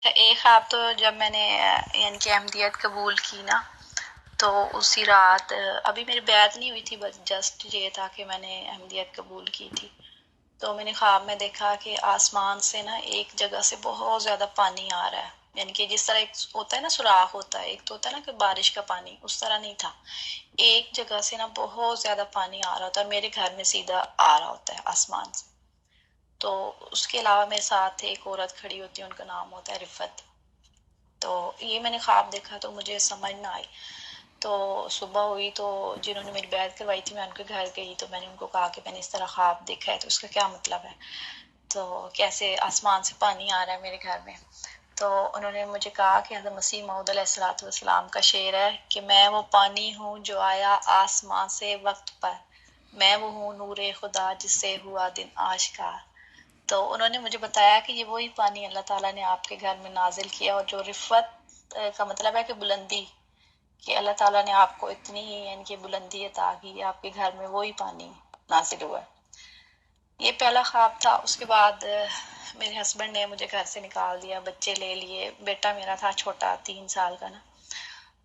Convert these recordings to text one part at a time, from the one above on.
ایک خواب تو جب میں نے یعنی کہ احمدیت قبول کی نا، تو اسی رات ابھی میری بیعت نہیں ہوئی تھی، بس جسٹ یہ تھا کہ میں نے احمدیت قبول کی تھی، تو میں نے خواب میں دیکھا کہ آسمان سے نا ایک جگہ سے بہت زیادہ پانی آ رہا ہے، یعنی کہ جس طرح ایک ہوتا ہے نا سوراخ ہوتا ہے، ایک تو ہوتا ہے نا کہ بارش کا پانی، اس طرح نہیں تھا، ایک جگہ سے نا بہت زیادہ پانی آ رہا ہوتا ہے اور میرے گھر میں سیدھا آ رہا ہوتا ہے آسمان سے۔ تو اس کے علاوہ میرے ساتھ ایک عورت کھڑی ہوتی ہے، ان کا نام ہوتا ہے رفت۔ تو یہ میں نے خواب دیکھا تو مجھے سمجھ نہ آئی، تو صبح ہوئی تو جنہوں نے میری بیعت کروائی تھی میں ان کے گھر گئی، تو میں نے ان کو کہا کہ میں نے اس طرح خواب دیکھا ہے تو اس کا کیا مطلب ہے، تو کیسے آسمان سے پانی آ رہا ہے میرے گھر میں۔ تو انہوں نے مجھے کہا کہ حضرت مسیح موعود علیہ الصلوۃ والسلام کا شعر ہے کہ میں وہ پانی ہوں جو آیا آسمان سے وقت پر، میں وہ ہوں نور خدا جس سے ہوا دن آشکار۔ تو انہوں نے مجھے بتایا کہ یہ وہی پانی اللہ تعالیٰ نے آپ کے گھر میں نازل کیا، اور جو رفت کا مطلب ہے کہ بلندی، کہ اللہ تعالیٰ نے آپ کو اتنی ہی یعنی کہ بلندی عطا کی، آپ کے گھر میں وہی پانی نازل ہوا ہے۔ یہ پہلا خواب تھا۔ اس کے بعد میرے ہسبینڈ نے مجھے گھر سے نکال دیا، بچے لے لیے، بیٹا میرا تھا چھوٹا 3 سال کا نا،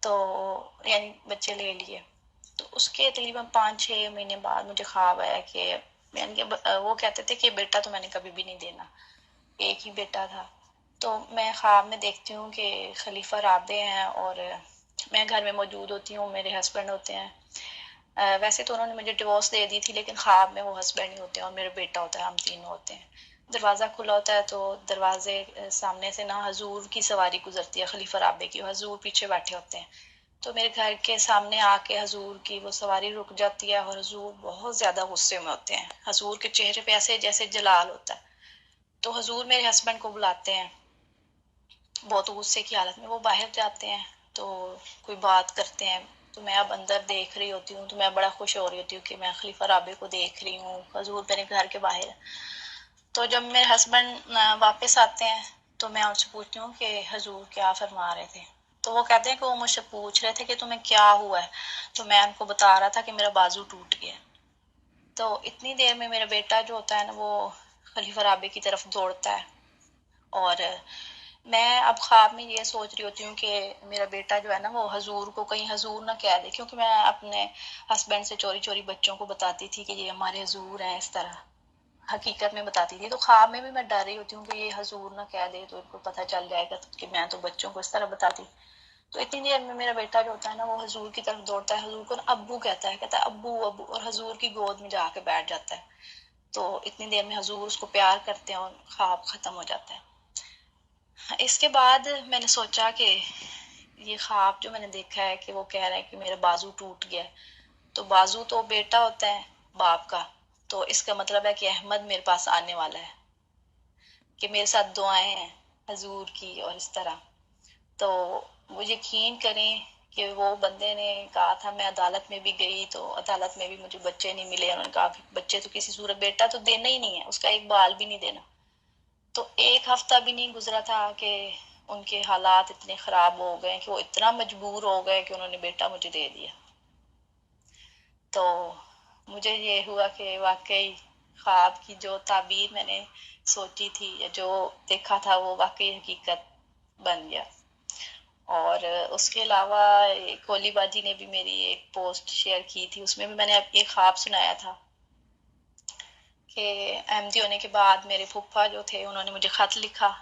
تو یعنی بچے لے لیے، تو اس کے تقریباً 5-6 مہینے بعد مجھے خواب آیا کہ یعنی کہ وہ کہتے تھے کہ بیٹا تو میں نے کبھی بھی نہیں دینا، ایک ہی بیٹا تھا۔ تو میں خواب میں دیکھتی ہوں کہ خلیفہ رابع ہیں اور میں گھر میں موجود ہوتی ہوں، میرے ہسبینڈ ہوتے ہیں، ویسے تو انہوں نے مجھے ڈیورس دے دی تھی لیکن خواب میں وہ ہسبینڈ ہی ہوتے ہیں اور میرا بیٹا ہوتا ہے، ہم تینوں ہوتے ہیں۔ دروازہ کھلا ہوتا ہے تو دروازے سامنے سے نا حضور کی سواری گزرتی ہے، خلیفہ رابع کی، حضور پیچھے بیٹھے ہوتے ہیں، تو میرے گھر کے سامنے آ کے حضور کی وہ سواری رک جاتی ہے اور حضور بہت زیادہ غصے میں ہوتے ہیں، حضور کے چہرے پہ ایسے جیسے جلال ہوتا ہے، تو حضور میرے ہسبینڈ کو بلاتے ہیں بہت غصے کی حالت میں، وہ باہر جاتے ہیں تو کوئی بات کرتے ہیں، تو میں اب اندر دیکھ رہی ہوتی ہوں تو میں بڑا خوش ہو رہی ہوتی ہوں کہ میں خلیفہ رابع کو دیکھ رہی ہوں، حضور میرے گھر کے باہر۔ تو جب میرے ہسبینڈ واپس آتے ہیں تو میں ان سے پوچھتی ہوں کہ حضور کیا فرما رہے تھے، تو وہ کہتے ہیں کہ وہ مجھ سے پوچھ رہے تھے کہ تمہیں کیا ہوا ہے، تو میں ان کو بتا رہا تھا کہ میرا بازو ٹوٹ گیا۔ تو اتنی دیر میں میرا بیٹا جو ہوتا ہے نا وہ خلیفہ رابع کی طرف دوڑتا ہے، اور میں اب خواب میں یہ سوچ رہی ہوتی ہوں کہ میرا بیٹا جو ہے نا وہ حضور کو کہیں حضور نہ کہہ دے، کیونکہ میں اپنے ہسبینڈ سے چوری چوری بچوں کو بتاتی تھی کہ یہ ہمارے حضور ہیں، اس طرح حقیقت میں بتاتی تھی، تو خواب میں بھی میں ڈر رہی ہوتی ہوں کہ یہ حضور نہ کہہ دے تو ان کو پتہ چل جائے گا کہ میں تو بچوں کو اس طرح بتاتی۔ تو اتنی دیر میں میرا بیٹا جو ہوتا ہے نا وہ حضور کی طرف دوڑتا ہے، حضور کو نا ابو کہتا ہے، کہتا ہے ابو ابو، اور حضور کی گود میں جا کے بیٹھ جاتا ہے، تو اتنی دیر میں حضور اس کو پیار کرتے ہیں اور خواب ختم ہو جاتا ہے۔ اس کے بعد میں نے سوچا کہ یہ خواب جو میں نے دیکھا ہے کہ وہ کہہ رہا ہے کہ میرا بازو ٹوٹ گیا، تو بازو تو بیٹا ہوتا ہے باپ کا، تو اس کا مطلب ہے کہ احمد میرے پاس آنے والا ہے، کہ میرے ساتھ دعائیں ہیں حضور کی، اور اس طرح تو وہ یقین کریں کہ وہ بندے نے کہا تھا، میں عدالت میں بھی گئی تو عدالت میں بھی مجھے بچے نہیں ملے، انہوں نے کہا کہ بچے تو کسی صورت، بیٹا تو دینا ہی نہیں ہے، اس کا ایک بال بھی نہیں دینا، تو ایک ہفتہ بھی نہیں گزرا تھا کہ ان کے حالات اتنے خراب ہو گئے کہ وہ اتنا مجبور ہو گئے کہ انہوں نے بیٹا مجھے دے دیا۔ تو مجھے یہ ہوا کہ واقعی خواب کی جو تعبیر میں نے سوچی تھی یا جو دیکھا تھا وہ واقعی حقیقت بن گیا۔ اور اس کے علاوہ کولی باجی نے بھی میری ایک پوسٹ شیئر کی تھی، اس میں بھی میں نے ایک خواب سنایا تھا کہ احمدی ہونے کے بعد میرے پھپھا جو تھے انہوں نے مجھے خط لکھا،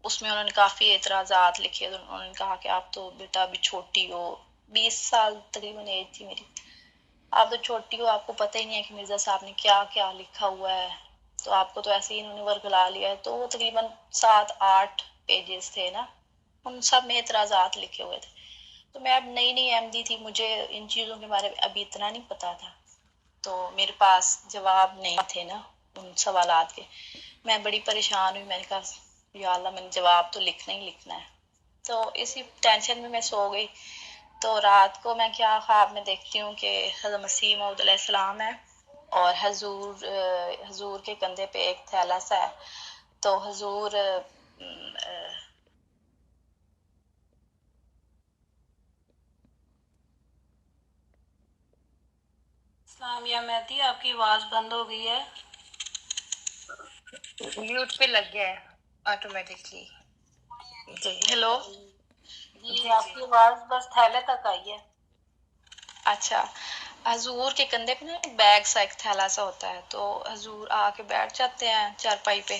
اس میں انہوں نے کافی اعتراضات لکھے، انہوں نے کہا کہ آپ تو بیٹا ابھی چھوٹی ہو، 20 سال تقریباً ایج تھی میری، آپ تو چھوٹی ہو، آپ کو پتہ ہی نہیں ہے کہ مرزا صاحب نے کیا کیا لکھا ہوا ہے، تو آپ کو تو ایسے ہی انہوں نے ورگلا لیا ہے، تو وہ تقریباً 7-8 پیجز تھے نا، ان سب میں اعتراضات لکھے ہوئے تھے۔ تو میں اب نئی نئی احمدی تھی، مجھے ان چیزوں کے بارے میں ابھی اتنا نہیں پتا تھا، تو میرے پاس جواب نہیں تھے نا ان سوالات کے، میں بڑی پریشان ہوئی، میں نے کہا یا اللہ میں نے جواب تو لکھنا ہی لکھنا ہے، تو اسی ٹینشن میں تھوڑا سو گئی۔ تو رات کو میں کیا خواب میں دیکھتی ہوں کہ حضرت مسیح موعود علیہ السلام ہے اور حضور کے کندھے پہ ایک تھیلا سا ہے، تو حضور اسلامیہ مہدی آپ کی آواز بند ہو گئی ہے، میوٹ پہ لگ گیا ہے آٹومیٹکلی۔ جی ہیلو. جی جی آپ کی آواز بس تھیلے تک آئی ہے. اچھا، حضور کے کندھے پہ نا ایک بیگ سا ایک تھیلا سا ہوتا ہے، تو حضور آ کے بیٹھ جاتے ہیں چارپائی پہ.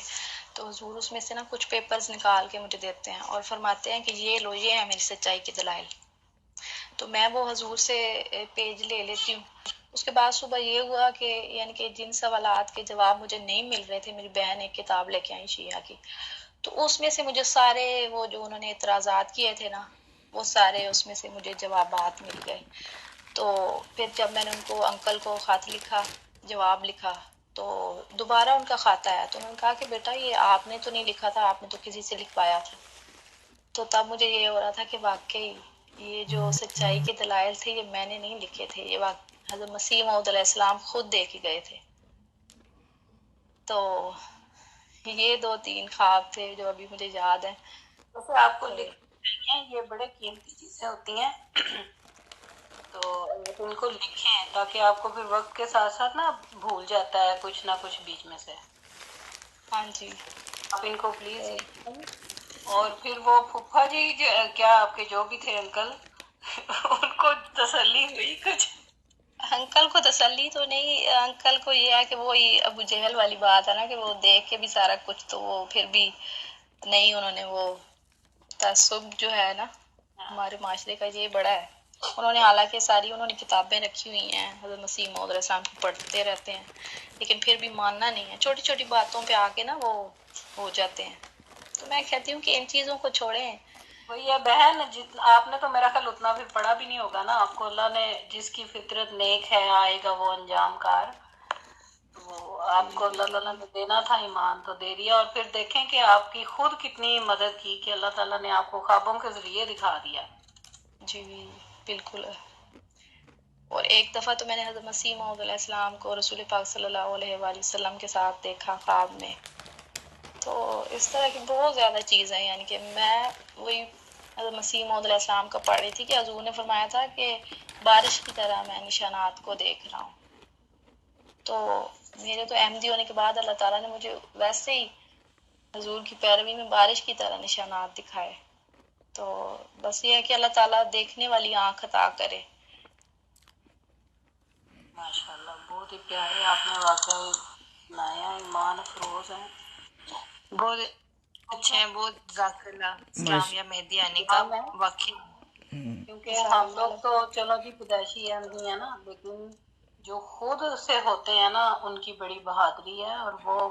تو حضور اس میں سے نا کچھ پیپرز نکال کے مجھے دیتے ہیں اور فرماتے ہیں کہ یہ لو، یہ ہے میری سچائی کے دلائل. تو میں وہ حضور سے پیج لے لیتی ہوں. اس کے بعد صبح یہ ہوا کہ یعنی کہ جن سوالات کے جواب مجھے نہیں مل رہے تھے، میری بہن ایک کتاب لے کے آئی شیعہ کی، تو اس میں سے مجھے سارے وہ جو انہوں نے اعتراضات کیے تھے نا، وہ سارے اس میں سے مجھے جوابات مل گئے. تو پھر جب میں نے ان کو انکل کو خط لکھا، جواب لکھا، تو دوبارہ ان کا خط آیا، تو انہوں نے کہا کہ بیٹا یہ آپ نے تو نہیں لکھا تھا، آپ نے تو کسی سے لکھوایا تھا. تو تب مجھے یہ ہو رہا تھا کہ واقعی یہ جو سچائی کے دلائل تھے یہ میں نے نہیں لکھے تھے، یہ حضرت مسیح موعود علیہ السلام خود دے کے گئے تھے. تو یہ 2-3 خواب تھے جو ابھی مجھے یاد ہیں. ویسے آپ کو تو لکھنا چاہیے، یہ بڑے قیمتی چیزیں ہوتی ہیں. تو آپ ان کو لکھیں تاکہ آپ کو پھر وقت کے ساتھ ساتھ نا بھول جاتا ہے کچھ نہ کچھ بیچ میں سے. ہاں جی. آپ ان کو پلیز لکھیں. اور پھر وہ پھپھا جی کیا آپ کے جو بھی تھے انکل ان کو تسلی ہوئی کچھ؟ انکل کو تسلی تو نہیں، انکل کو یہ ہے کہ وہی ابو جہل والی بات ہے نا کہ وہ دیکھ کے بھی سارا کچھ، تو وہ پھر بھی نہیں، انہوں نے وہ تعصب جو ہے نا ہمارے معاشرے کا یہ بڑا ہے. انہوں نے حالانکہ ساری انہوں نے کتابیں رکھی ہوئی ہیں، حضرت مسیح موعود علیہ السلام کو پڑھتے رہتے ہیں، لیکن پھر بھی ماننا نہیں ہے. چھوٹی چھوٹی باتوں پہ آ کے نا وہ ہو جاتے ہیں. تو میں کہتی ہوں کہ ان چیزوں کو چھوڑیں. وہی ہے بہن، آپ نے تو میرا خیال اتنا بھی پڑھا بھی نہیں ہوگا نا. آپ کو اللہ نے جس کی فطرت نیک ہے آئے گا وہ انجام کار. وہ آپ کو اللہ تعالیٰ نے دینا تھا ایمان تو دے دیا. اور پھر دیکھیں کہ آپ کی خود کتنی مدد کی کہ اللہ تعالیٰ نے آپ کو خوابوں کے ذریعے دکھا دیا. جی بالکل. اور ایک دفعہ تو میں نے حضرت مسیح موعود علیہ السلام کو رسول پاک صلی اللہ علیہ وآلہ وسلم کے ساتھ دیکھا خواب میں. تو اس طرح کی بہت زیادہ چیزیں، یعنی کہ میں وہی حضرت مسیح موعود علیہ السلام کا پڑھ رہی تھی کہ حضور نے فرمایا تھا کہ بارش کی طرح میں نشانات کو دیکھ رہا ہوں. تو میرے تو احمدی ہونے کے بعد اللہ تعالیٰ نے مجھے ویسے ہی حضور کی پیروی میں بارش کی طرح نشانات دکھائے. تو بس یہ ہے کہ اللہ تعالیٰ دیکھنے والی آنکھ عطا کرے. ماشاءاللہ بہت ہی پیارے آپ نے واقعی نایا، ایمان افروز ہیں. بہت اچھے ہیں، بہت جزاک اللہ اسلامیہ مہدی آنے کا نام ہے واقعی. کیونکہ ہم لوگ تو چلو جی پیدائشی احمدی ہیں نا، لیکن جو خود سے ہوتے ہیں نا ان کی بڑی بہادری ہے. اور وہ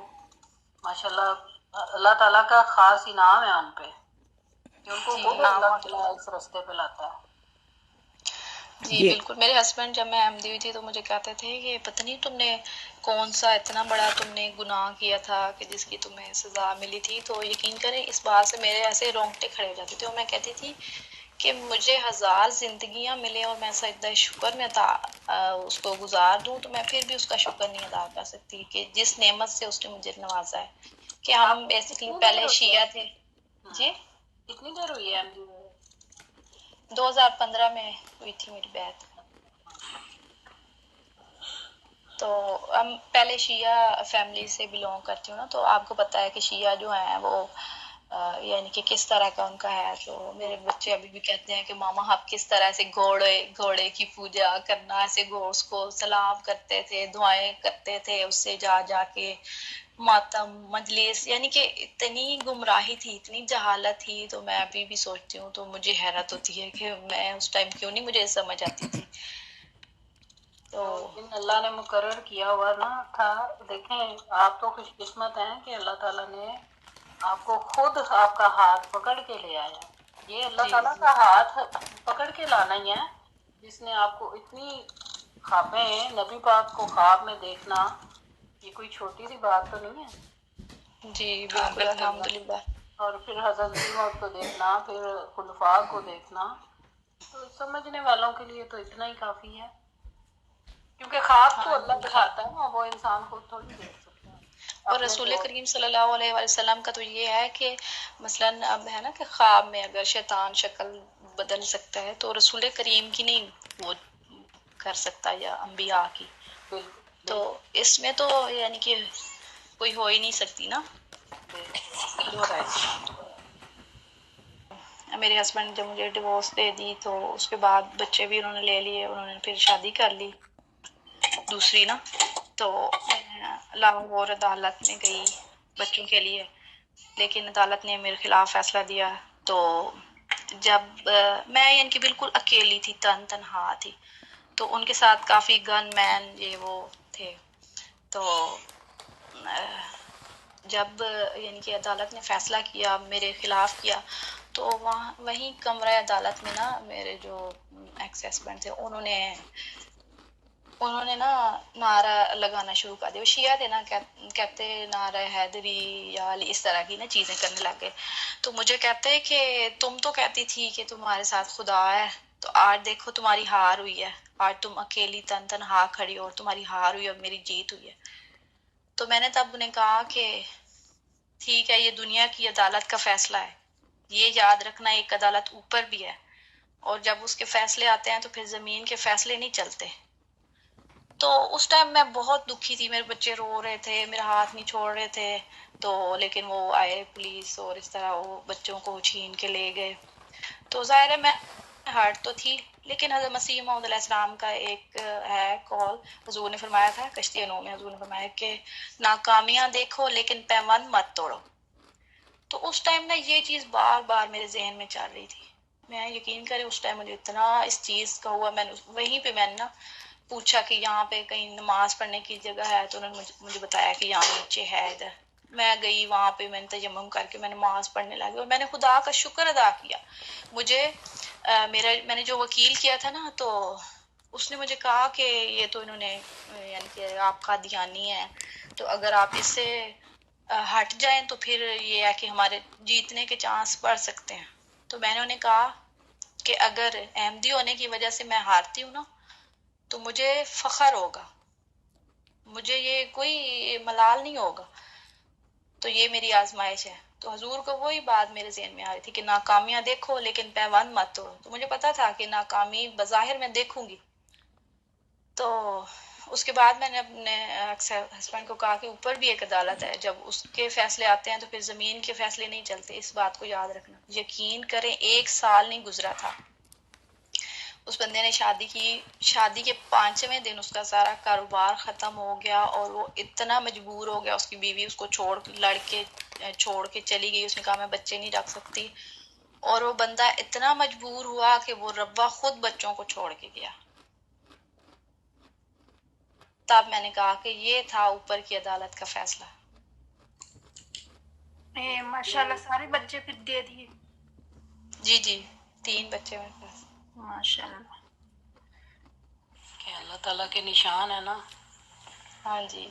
ماشاءاللہ اللہ تعالیٰ کا خاص انعام ہے ان پہ کہ ان کو جی خود اللہ تعالیٰ اس رستے پہ لاتا ہے. جی بالکل. میرے ہسبینڈ جب میں احمدی ہوئی تھی تو مجھے کہتے تھے کہ پتہ نہیں تم نے کون سا اتنا بڑا تم نے گناہ کیا تھا کہ جس کی تمہیں سزا ملی تھی. تو یقین کریں اس بات سے میرے ایسے رونگٹے کھڑے ہو جاتے تھے. اور میں کہتی تھی کہ مجھے 1000 زندگیاں ملیں اور میں سجدہ شکر میں اس کو گزار دوں تو میں پھر بھی اس کا شکر نہیں ادا کر سکتی کہ جس نعمت سے اس نے مجھے نوازا ہے. کہ آپ ہم کو بیسیکلی کتنی دیر پہلے ہوئی ہے؟ شیعہ تھے. جی کتنی دیر ہوئی ہے احمدی ہوئے؟ 2015 میں ہوئی تھی میری بیعت. تو ہم پہلے شیعہ فیملی سے بلونگ کرتی ہوں نا، تو آپ کو پتہ ہے کہ شیعہ جو ہیں وہ یعنی کہ کس طرح کا ان کا ہے. تو میرے بچے ابھی بھی کہتے ہیں کہ ماما آپ کس طرح سے گھوڑے کی پوجا کرنا، ایسے گھوڑ کو سلام کرتے تھے، دعائیں کرتے تھے اس سے جا جا کے، ماتم مجلس، یعنی کہ اتنی گمراہی تھی، اتنی جہالت تھی. تو میں ابھی بھی سوچتی ہوں تو مجھے حیرت ہوتی ہے کہ میں اس ٹائم کیوں نہیں مجھے سمجھ آتی تھی. تو جو دن اللہ نے مقرر کیا ہوا نا تھا. دیکھیں آپ تو خوش قسمت ہیں کہ اللہ تعالیٰ نے آپ کو خود آپ کا ہاتھ پکڑ کے لے آیا. یہ اللہ جی تعالیٰ جی کا ہاتھ پکڑ کے لانا ہی ہے جس نے آپ کو اتنی خوابیں، نبی پاک کو خواب میں دیکھنا یہ کوئی چھوٹی سی بات تو نہیں ہے. جی بالکل الحمدللہ. اور پھر حضرت مسیح موعود کو دیکھنا، پھر خلفاء کو دیکھنا، تو سمجھنے والوں کے لیے تو اتنا ہی کافی ہے. کیونکہ خواب تو ہاں اللہ جی. دکھاتا ہے نا، وہ انسان خود تھوڑی دیکھ سکتا ہے اور اپنے رسول زور. کریم صلی اللہ علیہ وآلہ وسلم کا تو یہ ہے کہ مثلاً اب ہے نا کہ خواب میں اگر شیطان شکل بدل سکتا ہے تو رسول کریم کی نہیں وہ کر سکتا، یا انبیاء کی. بالکل تو بالکل اس میں تو یعنی کہ کوئی ہو ہی نہیں سکتی نا. بالکل. دو رائے. میرے ہسبینڈ جب مجھے ڈیورس دے دی تو اس کے بعد بچے بھی انہوں نے لے لیے، انہوں نے پھر شادی کر لی دوسری نا. تو میں لاہور عدالت میں گئی بچوں کے لیے، لیکن عدالت نے میرے خلاف فیصلہ دیا. تو جب میں ان کی بالکل اکیلی تھی، تنہا تھی، تو ان کے ساتھ کافی گن مین یہ وہ تھے. تو جب یعنی کہ عدالت نے فیصلہ کیا میرے خلاف کیا، تو وہیں کمرہ عدالت میں نا میرے جو ایکس ہسبینڈ تھے انہوں نے نا نعرہ لگانا شروع کر دیا. وہ شیعہ تھے نا، کہتے نعرہ حیدری یا علی، اس طرح کی نا چیزیں کرنے لگے. تو مجھے کہتے کہ تم تو کہتی تھی کہ تمہارے ساتھ خدا ہے، تو آج دیکھو تمہاری ہار ہوئی ہے، آج تم اکیلی تنہا کھڑی ہو اور تمہاری ہار ہوئی اور میری جیت ہوئی ہے. تو میں نے تب انہیں کہا کہ ٹھیک ہے، یہ دنیا کی عدالت کا فیصلہ ہے، یہ یاد رکھنا ایک عدالت اوپر بھی ہے، اور جب اس کے فیصلے آتے ہیں تو پھر زمین کے فیصلے نہیں چلتے. تو اس ٹائم میں بہت دکھی تھی، میرے بچے رو رہے تھے، میرا ہاتھ نہیں چھوڑ رہے تھے. تو لیکن وہ آئے پولیس اور اس طرح وہ بچوں کو چھین کے لے گئے. تو ظاہر ہے میں ہارٹ تو تھی، لیکن حضرت مسیح موعود علیہ السلام کا ایک ہے کال. حضور نے فرمایا تھا کشتی نوح میں، حضور نے فرمایا کہ ناکامیاں دیکھو لیکن پیمان مت توڑو. تو اس ٹائم نا یہ چیز بار بار میرے ذہن میں چل رہی تھی. میں یقین کرے اس ٹائم مجھے اتنا اس چیز کا ہوا، میں نے وہیں پہ میں نے نا پوچھا کہ یہاں پہ کہیں نماز پڑھنے کی جگہ ہے، تو انہوں نے مجھے بتایا کہ یہاں نیچے ہے ادھر. میں گئی وہاں پہ، میں نے تیمم کر کے میں نماز پڑھنے لگی، اور میں نے خدا کا شکر ادا کیا. مجھے میں نے جو وکیل کیا تھا نا، تو اس نے مجھے کہا کہ یہ تو انہوں نے یعنی کہ آپ قادیانی ہے، تو اگر آپ اس سے ہٹ جائیں تو پھر یہ ہے کہ ہمارے جیتنے کے چانس بڑھ سکتے ہیں. تو میں نے انہیں کہا کہ اگر احمدی ہونے کی وجہ سے میں ہارتی ہوں نا، تو مجھے فخر ہوگا، مجھے یہ کوئی ملال نہیں ہوگا. تو یہ میری آزمائش ہے. تو حضور کو وہی بات میرے ذہن میں آ رہی تھی کہ ناکامیاں دیکھو لیکن پیوند مت توڑو. تو مجھے پتا تھا کہ ناکامی بظاہر میں دیکھوں گی. تو اس کے بعد میں نے اپنے ہسبینڈ کو کہا کہ اوپر بھی ایک عدالت ہے، جب اس کے فیصلے آتے ہیں تو پھر زمین کے فیصلے نہیں چلتے. اس بات کو یاد رکھنا. یقین کریں 1 سال نہیں گزرا تھا، اس بندے نے شادی کی، شادی کے 5ویں دن اس کا سارا کاروبار ختم ہو گیا، اور وہ اتنا مجبور ہو گیا، اس کی بیوی اس کو چھوڑ کے چلی گئی. اس نے کہا میں بچے نہیں رکھ سکتی، اور وہ بندہ اتنا مجبور ہوا کہ وہ ربا خود بچوں کو چھوڑ کے گیا. تب میں نے کہا کہ یہ تھا اوپر کی عدالت کا فیصلہ. ماشاءاللہ سارے بچے پھر دے دیے؟ جی 3 بچے میرے پاس. ماشاءاللہ. کہ اللہ تعالیٰ کے نشان ہے نا، ہاں جی.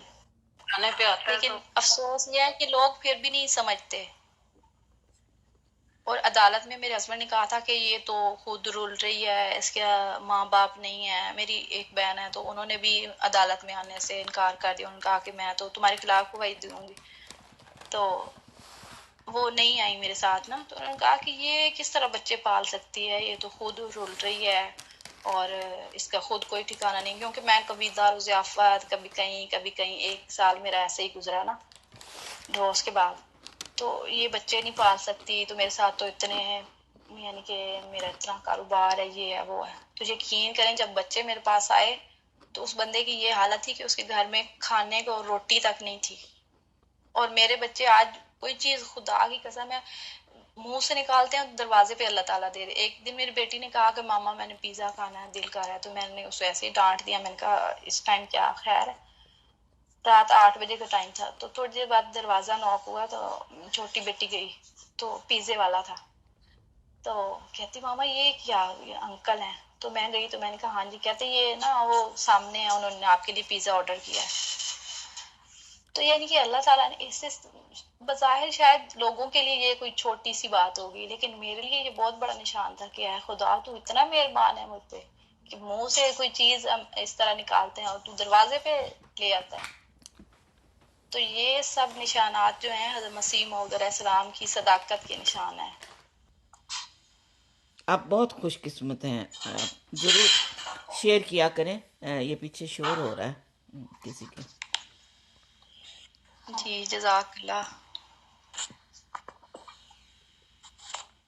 آنے پہ آتا ہے لیکن تو افسوس یہ ہے کہ لوگ پھر بھی نہیں سمجھتے. اور عدالت میں میرے ہسبینڈ نے کہا تھا کہ یہ تو خود رول رہی ہے، اس کے ماں باپ نہیں ہے. میری ایک بہن ہے، تو انہوں نے بھی عدالت میں آنے سے انکار کر دیا. انہوں نے کہا کہ میں تو تمہارے خلاف گواہی دوں گی. تو وہ نہیں آئی میرے ساتھ نا. تو انہوں نے کہا کہ یہ کس طرح بچے پال سکتی ہے، یہ تو خود رول رہی ہے اور اس کا خود کوئی ٹھکانہ نہیں. کیونکہ میں کبھی دار و ضیافت، کبھی کہیں 1 سال میرا ایسے ہی گزرا نا ڈیورس کے بعد. تو یہ بچے نہیں پال سکتی، تو میرے ساتھ تو اتنے ہیں، یعنی کہ میرا اتنا کاروبار ہے، یہ ہے وہ ہے. تو یقین کریں جب بچے میرے پاس آئے تو اس بندے کی یہ حالت تھی کہ اس کے گھر میں کھانے کو روٹی تک نہیں تھی. اور میرے بچے آج کوئی چیز خدا کی قسم ہے منہ سے نکالتے ہیں دروازے پہ اللہ تعالیٰ دے دے. ایک دن میری بیٹی نے کہا کہ ماما میں نے پیزا کھانا ہے، دل کر رہا ہے. تو میں نے اسے ایسے ہی ڈانٹ دیا. میں نے کہا اس ٹائم کیا خیر ہے، رات 8 بجے کا ٹائم تھا. تو تھوڑی دیر بعد دروازہ نوک ہوا، تو چھوٹی بیٹی گئی تو پیزے والا تھا. تو کہتی ماما یہ کیا، یہ انکل ہیں. تو میں گئی تو میں نے کہا ہاں جی. کہتے یہ نا وہ سامنے ہیں، انہوں نے آپ کے لیے پیزا آرڈر کیا ہے. تو یعنی کہ اللہ تعالیٰ نے اس سے بظاہر شاید لوگوں کے لیے یہ کوئی چھوٹی سی بات ہوگی، لیکن میرے لیے یہ بہت بڑا نشان تھا کہ اے خدا تو اتنا مہربان ہے مجھ پہ کہ منہ سے کوئی چیز اس طرح نکالتے ہیں اور تو دروازے پہ لے آتا ہے. تو یہ سب نشانات جو ہیں حضرت مسیح موعود علیہ السلام کی صداقت کے نشان ہیں. آپ بہت خوش قسمت ہیں. آپ ضرور شیئر کیا کریں. یہ پیچھے شور ہو رہا ہے کسی کے. جی جزاک اللہ.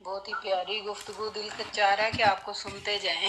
بہت ہی پیاری گفتگو، دل کا چاہ رہا ہے کہ آپ کو سنتے جائیں۔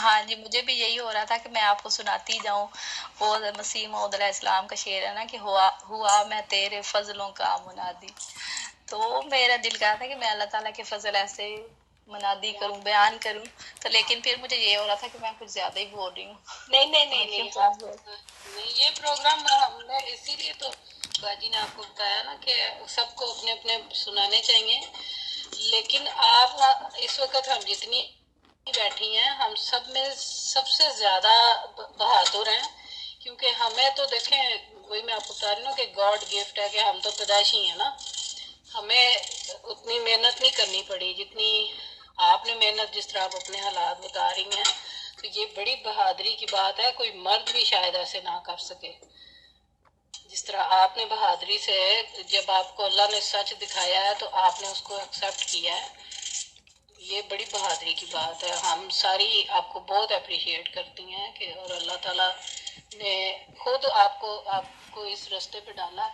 ہاں جی، مجھے بھی یہی ہو رہا تھا کہ میں آپ کو سناتی جاؤں۔ وہ مسیح موعود علیہ السلام کا شعر ہے نا کہ ہوا میں تیرے فضلوں کا منادی، تو میرا دل کہا تھا کہ میں اللہ تعالیٰ کے فضل ایسے منادی کروں، بیان کروں، تو لیکن پھر مجھے یہ ہو رہا تھا کہ میں کچھ زیادہ ہی بول رہی ہوں۔ نہیں نہیں نہیں نہیں، آپ نہیں، یہ پروگرام ہم نے اسی لیے تو باجی نے آپ کو بتایا نا کہ سب کو اپنے اپنے سنانے چاہیے، لیکن آپ اس وقت ہم جتنی بیٹھی ہیں ہم سب میں سب سے زیادہ بہادر ہیں، کیونکہ ہمیں تو دیکھیں، وہی میں آپ کو بتا رہی ہوں کہ گاڈ گفٹ ہے کہ ہم تو پیدائشی ہیں نا، ہمیں اتنی محنت نہیں کرنی پڑی جتنی آپ نے محنت، جس طرح آپ اپنے حالات بتا رہی ہیں، تو یہ بڑی بہادری کی بات ہے، کوئی مرد بھی شاید ایسے نہ کر سکے جس طرح آپ نے بہادری سے، جب آپ کو اللہ نے سچ دکھایا ہے تو آپ نے اس کو ایکسیپٹ کیا ہے، یہ بڑی بہادری کی بات ہے۔ ہم ساری آپ کو بہت اپریشیٹ کرتی ہیں کہ، اور اللہ تعالیٰ نے خود آپ کو اس راستے پہ ڈالا،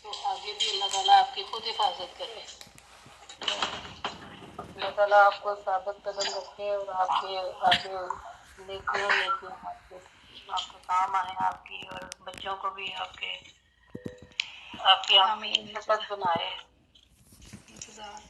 تو آگے بھی اللہ تعالیٰ آپ کی خود حفاظت کرے، اللہ تعالیٰ آپ کو ثابت قدم رکھے، اور آپ کے آگے نیکیاں آپ کو کام آئے، آپ کی اور بچوں کو بھی آپ کی آمین، شفقت بنائے۔ انتظار